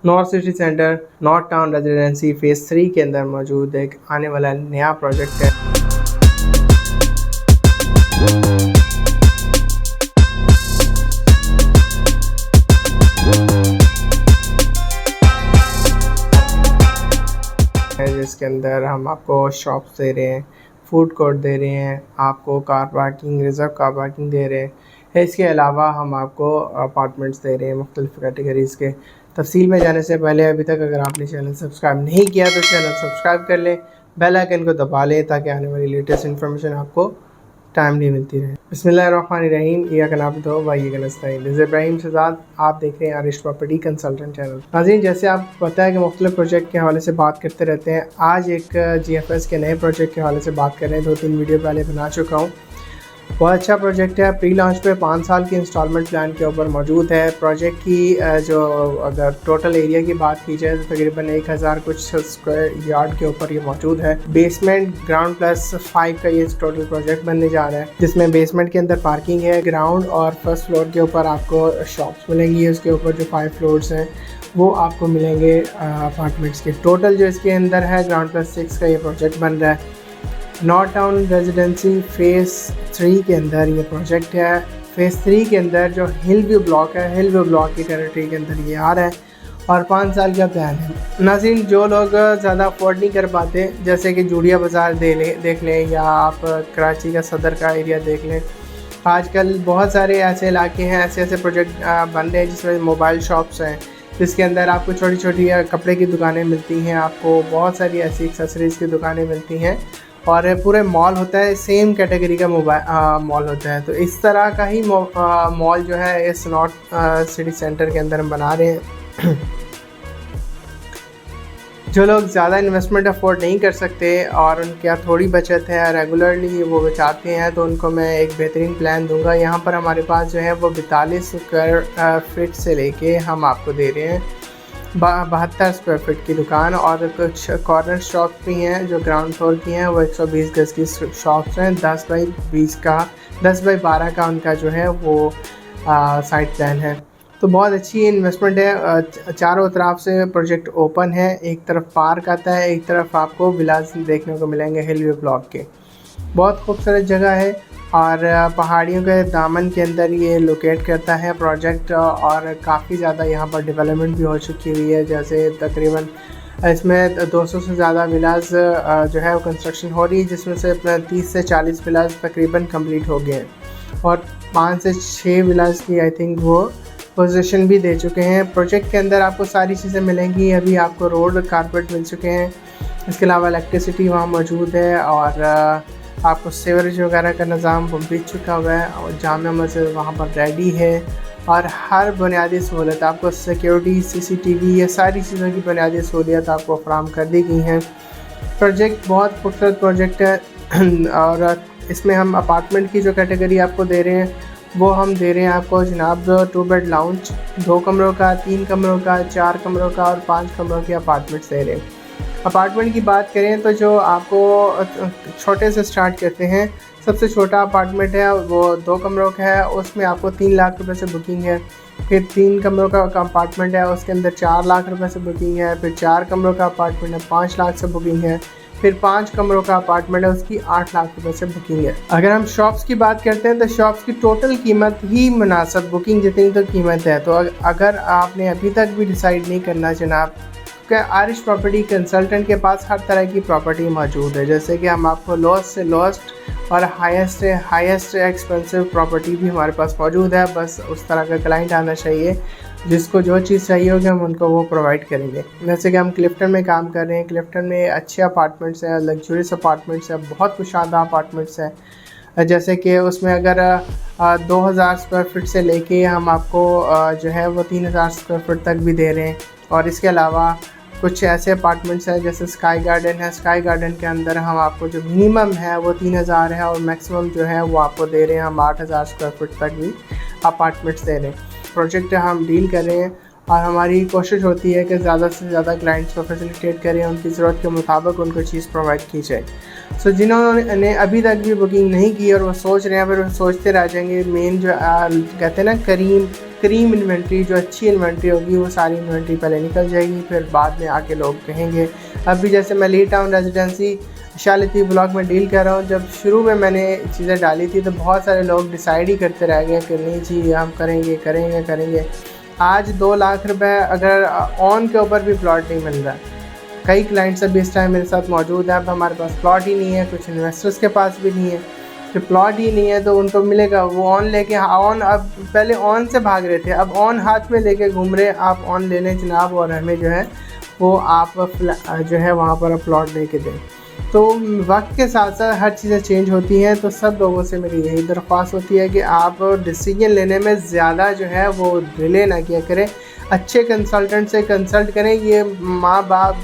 North city centre north town residency phase 3 के अंदर मौजूद एक आने वाला नया प्रोजेक्ट है। जिसके अंदर हम आपको शॉप्स दे रहे हैं, फूड कोर्ट दे रहे हैं, आपको car parking, reserve car parking दे रहे हैं। इसके अलावा हम आपको अपार्टमेंट्स दे रहे हैं मुख्तलिफ़ कैटेगरीज़ के। तफ़सील में जाने से पहले अभी तक अगर आपने चैनल सब्सक्राइब नहीं किया तो चैनल सब्सक्राइब कर लें, बेल आइकन को दबा लें ताकि आने वाली लेटेस्ट इन्फॉर्मेशन आपको टाइमली मिलती रहे। बिस्मिल्लाहिर्रहमानिर्रहीम, इय्याका नअबुदु व इय्याका नस्तईन। दिस इज़ इब्राहिम शहज़ाद, आप देख रहे हैं आरिश प्रॉपर्टी कंसल्टेंट चैनल। नाज़रीन, जैसे आप पता है कि मुख्तलिफ प्रोजेक्ट के हवाले से बात करते रहते हैं, आज एक GFS के नए प्रोजेक्ट के हवाले से बात कर रहे हैं। 2-3 वीडियो पहले बना चुका हूँ। बहुत अच्छा प्रोजेक्ट है। प्री लॉन्च पे 5 साल की इंस्टॉलमेंट प्लान के ऊपर मौजूद है। प्रोजेक्ट की जो अगर टोटल एरिया की बात की जाए तो तकरीबन 1000 कुछ स्क्वायर यार्ड के ऊपर ये मौजूद है। बेसमेंट ग्राउंड प्लस 5 का ये टोटल प्रोजेक्ट बनने जा रहा है, जिसमें बेसमेंट के अंदर पार्किंग है। ग्राउंड और फर्स्ट फ्लोर के ऊपर आपको शॉप्स मिलेंगी। उसके ऊपर जो 5 फ्लोर्स हैं वो आपको मिलेंगे अपार्टमेंट्स के। टोटल जो इसके अंदर है ग्राउंड प्लस 6 का ये प्रोजेक्ट बन रहा है। नॉर्थ टाउन रेजिडेंसी फेज़ 3 के अंदर ये प्रोजेक्ट है। फेज़ 3 के अंदर जो हिल व्यू ब्लॉक है, हिल व्यू ब्लॉक की टेरिटरी के अंदर ये आ रहा है और 5 साल का प्लान है। नाज़रीन, जो लोग ज़्यादा अफोर्ड नहीं कर पाते, जैसे कि जूड़िया बाज़ार देख लें या आप कराची का सदर का एरिया देख लें, आजकल बहुत सारे ऐसे इलाके हैं, ऐसे प्रोजेक्ट बन रहे हैं जिसमें मोबाइल शॉप्स हैं, जिसके अंदर आपको छोटी छोटी कपड़े की दुकानें मिलती हैं, आपको बहुत सारी ऐसी एक्सेसरीज़ की दुकानें मिलती हैं और पूरे मॉल होता है, सेम कैटेगरी का मॉल होता है। तो इस तरह का ही मॉल जो है इस नॉर्थ सिटी सेंटर के अंदर हम बना रहे हैं। जो लोग ज़्यादा इन्वेस्टमेंट अफोर्ड नहीं कर सकते और उनके यहाँ थोड़ी बचत है, रेगुलरली वो बचाते हैं, तो उनको मैं एक बेहतरीन प्लान दूंगा। यहाँ पर हमारे पास जो है वो 42 स्क्वायर फीट से लेके हम आपको दे रहे हैं 72 स्क्वायर फीट की दुकान, और कुछ कॉर्नर शॉप भी हैं जो ग्राउंड फ्लोर की हैं, वो 120 गज की शॉप्स हैं। 10 बाई 12 का उनका जो है वो साइट प्लान है। तो बहुत अच्छी इन्वेस्टमेंट है। चारों तरफ से प्रोजेक्ट ओपन है, एक तरफ पार्क आता है, एक तरफ आपको विलास देखने को मिलेंगे हिल व्यू ब्लॉक के। बहुत खूबसूरत जगह है और पहाड़ियों के दामन के अंदर ये लोकेट करता है प्रोजेक्ट, और काफ़ी ज़्यादा यहाँ पर डेवलपमेंट भी हो चुकी हुई है। जैसे तकरीबन इसमें 200 से ज़्यादा विलास जो है वो कंस्ट्रक्शन हो रही है, जिसमें से 30 से 40 विलास तकरीबन कंप्लीट हो गए हैं और 5 से 6 विलास की आई थिंक वो पोजीशन भी दे चुके हैं। प्रोजेक्ट के अंदर आपको सारी चीज़ें मिलेंगी। अभी आपको रोड कारपेट मिल चुके हैं, इसके अलावा इलेक्ट्रिसिटी वहाँ मौजूद है और आपको सीवरेज वगैरह का निज़ाम बीत चुका हुआ है और जामा मस्जिद वहाँ पर रेडी है और हर बुनियादी सहूलत आपको सिक्योरिटी, CCTV, ये सारी चीज़ों की बुनियादी सहूलियत आपको फराहम कर दी गई हैं। प्रोजेक्ट बहुत खूबसूरत प्रोजेक्ट है और इसमें हम अपार्टमेंट की जो कैटेगरी आपको दे रहे हैं वो हम दे रहे हैं आपको जनाब 2 बेड लाउंज, 2 कमरों का, 3 कमरों का, 4 कमरों का और 5 कमरों के अपार्टमेंट्स दे रहे हैं। अपार्टमेंट की बात करें तो जो आपको छोटे से स्टार्ट करते हैं, सबसे छोटा अपार्टमेंट है वो 2 कमरों का है, उसमें आपको 3 लाख रुपए से बुकिंग है। फिर 3 कमरों का अपार्टमेंट है, उसके अंदर 4 लाख रुपए से बुकिंग है। फिर 4 कमरों का अपार्टमेंट है, 5 लाख से बुकिंग है। फिर 5 कमरों का अपार्टमेंट है, उसकी 8 लाख रुपए से बुकिंग है। अगर हम शॉप्स की बात करते हैं तो शॉप्स की टोटल कीमत ही मुनासिब, बुकिंग जितनी तो कीमत है। तो अगर आपने अभी तक भी डिसाइड नहीं करना जनाब, आरिश प्रॉपर्टी कंसल्टेंट के पास हर तरह की प्रॉपर्टी मौजूद है, जैसे कि हम आपको लोएस्ट से लोएस्ट और हाईएस्ट से हाईएस्ट एक्सपेंसिव प्रॉपर्टी भी हमारे पास मौजूद है। बस उस तरह का क्लाइंट आना चाहिए, जिसको जो चीज़ चाहिए होगी हम उनको वो प्रोवाइड करेंगे। जैसे कि हम क्लिफ्टन में काम कर रहे हैं, क्लिफ्टन में अच्छे अपार्टमेंट्स हैं, लग्जरियस अपार्टमेंट्स हैं, बहुत कुशादा अपार्टमेंट्स हैं। जैसे कि उसमें अगर 2000 स्क्वायर फीट से लेके हम आपको जो है वो 3000 स्क्वायर फीट तक भी दे रहे हैं। और इसके अलावा कुछ ऐसे अपार्टमेंट्स हैं जैसे स्काई गार्डन है, स्काई गार्डन के अंदर हम आपको जो मिनिमम है वो 3000 है और मैक्सिमम जो है वो आपको दे रहे हैं हम 8000 स्क्वायर फीट तक भी अपार्टमेंट्स दे रहे हैं। प्रोजेक्ट हम डील कर रहे हैं और हमारी कोशिश होती है कि ज़्यादा से ज़्यादा क्लाइंट्स को फैसिलिटेट करें, उनकी ज़रूरत के मुताबिक उनको चीज़ प्रोवाइड की जाए। सो जिन्होंने अभी तक भी बुकिंग नहीं की और वो सोच रहे हैं, फिर वो सोचते रह जाएंगे। मेन जो कहते हैं ना करीम क्रीम इन्वेंट्री, जो अच्छी इन्वेंट्री होगी वो सारी इन्वेंट्री पहले निकल जाएगी, फिर बाद में आके लोग कहेंगे। अभी जैसे मैं ली टाउन रेजिडेंसी शालिती ब्लॉक में डील कर रहा हूँ, जब शुरू में मैंने चीज़ें डाली थी तो बहुत सारे लोग डिसाइड ही करते रह गए कि नहीं जी हम करेंगे। आज 2 लाख रुपए अगर ऑन के ऊपर भी प्लॉट नहीं मिल रहा है। कई क्लाइंट्स अभी इस टाइम मेरे साथ मौजूद हैं, अब हमारे पास प्लॉट ही नहीं है, कुछ इन्वेस्टर्स के पास भी नहीं है। तो प्लॉट ही नहीं है तो उनको मिलेगा, वो ऑन लेके ऑन, अब पहले ऑन से भाग रहे थे, अब ऑन हाथ में लेके घूम रहे, आप ऑन ले लें जनाब और हमें जो है वो आप जो है वहाँ पर प्लॉट लेके दें। तो वक्त के साथ साथ हर चीज़ें चेंज होती हैं, तो सब लोगों से मेरी यही दरख्वास्त होती है कि आप डिसीजन लेने में ज़्यादा जो है वो डिले ना किया करें, अच्छे कंसल्टेंट से कंसल्ट करें। ये माँ बाप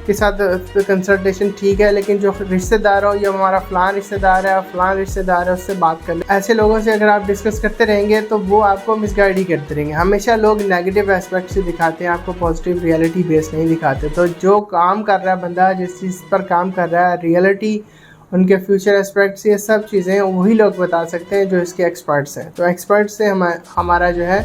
के साथ कंसल्टेशन ठीक है, लेकिन जो रिश्तेदार हो या हमारा फ़लाँ रिश्तेदार है और फ़लाँ रिश्तेदार है उससे बात कर लें। ऐसे लोगों से अगर आप डिस्कस करते रहेंगे तो वो आपको मिसगाइड ही करते रहेंगे। हमेशा लोग नेगेटिव एस्पेक्ट से दिखाते हैं, आपको पॉजिटिव रियलिटी बेस नहीं दिखाते। तो जो काम कर रहा है बंदा, जिस चीज़ पर काम कर रहा है, रियलिटी, उनके फ्यूचर एस्पेक्ट्स, ये सब चीज़ें वही लोग बता सकते हैं जो इसके एक्सपर्ट्स हैं। तो एक्सपर्ट्स से हमारा जो है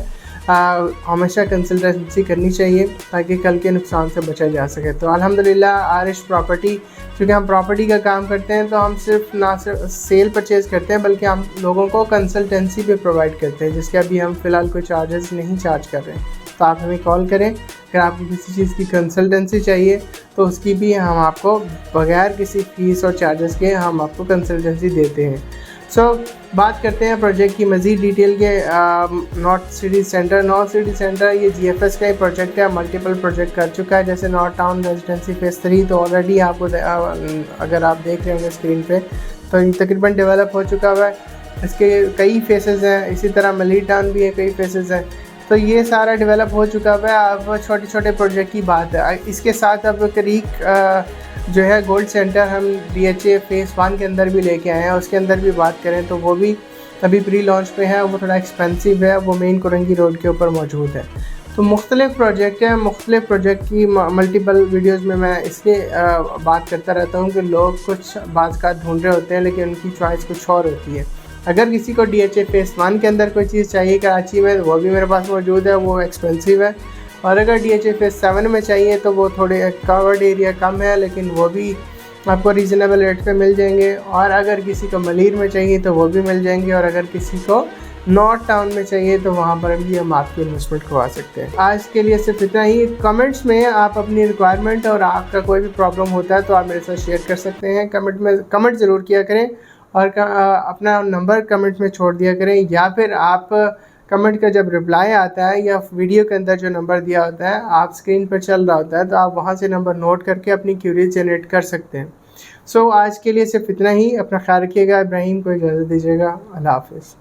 हमेशा कंसल्टेंसी करनी चाहिए ताकि कल के नुकसान से बचा जा सके। तो अल्हम्दुलिल्लाह आरिश प्रॉपर्टी, क्योंकि हम प्रॉपर्टी का काम करते हैं तो हम ना सिर्फ सेल परचेज़ करते हैं बल्कि हम लोगों को कंसल्टेंसी भी प्रोवाइड करते हैं, जिसके अभी हम फ़िलहाल कोई चार्जेस नहीं चार्ज कर रहे हैं। तो आप हमें कॉल करें, अगर आपको किसी चीज़ की कंसल्टेंसी चाहिए तो उसकी भी हम आपको बगैर किसी फ़ीस और चार्जेस के हम आपको कंसल्टेंसी देते हैं। बात करते हैं प्रोजेक्ट की मज़ीद डिटेल के। नॉर्थ सिटी सेंटर ये GFS का ही प्रोजेक्ट है, मल्टीपल प्रोजेक्ट कर चुका है, जैसे नॉर्थ टाउन रेजिडेंसी फेज़ 3 तो ऑलरेडी आपको अगर आप देख रहे होंगे स्क्रीन पे तो ये तकरीबन डेवलप हो चुका हुआ है। इसके कई फेसेस हैं, इसी तरह मली टाउन भी है, कई फेसेस हैं, तो ये सारा डेवलप हो चुका हुआ है। अब छोटे छोटे प्रोजेक्ट की बात है। इसके साथ अब करीक जो है गोल्ड सेंटर हम DHA फेज़ 1 के अंदर भी लेके आए हैं, उसके अंदर भी बात करें तो वो भी अभी प्री लॉन्च पे है, वो थोड़ा एक्सपेंसिव है, वो मेन कुरंगी रोड के ऊपर मौजूद है। तो मुख्तलिफ़ प्रोजेक्ट हैं, मुख्तलिफ़ प्रोजेक्ट की मल्टीपल वीडियोस में मैं इसलिए बात करता रहता हूँ कि लोग कुछ बात का ढूंढ रहे होते हैं लेकिन उनकी चॉइस कुछ और होती है। अगर किसी को DHA फेज़ 1 के अंदर कोई चीज़ चाहिए कराची में, वो भी मेरे पास मौजूद है, वो एक्सपेंसिव है। और अगर DHA फेज़ 7 में चाहिए तो वो थोड़े कवर्ड एरिया कम है, लेकिन वो भी आपको रीज़नेबल रेट पे मिल जाएंगे। और अगर किसी को मलीर में चाहिए तो वो भी मिल जाएंगे। और अगर किसी को नॉर्थ टाउन में चाहिए तो वहाँ पर भी हम आपकी इन्वेस्टमेंट करवा सकते हैं। आज के लिए सिर्फ इतना ही। कमेंट्स में आप अपनी रिक्वायरमेंट और आपका कोई भी प्रॉब्लम होता है तो आप मेरे साथ शेयर कर सकते हैं। कमेंट ज़रूर किया करें और अपना नंबर कमेंट में छोड़ दिया करें, या फिर आप कमेंट का जब रिप्लाई आता है या वीडियो के अंदर जो नंबर दिया होता है आप स्क्रीन पर चल रहा होता है तो आप वहाँ से नंबर नोट करके अपनी क्यूरीज जनरेट कर सकते हैं। आज के लिए सिर्फ इतना ही। अपना ख्याल रखिएगा। इब्राहिम को इजाज़त दीजिएगा। अल्लाह हाफ़िज़।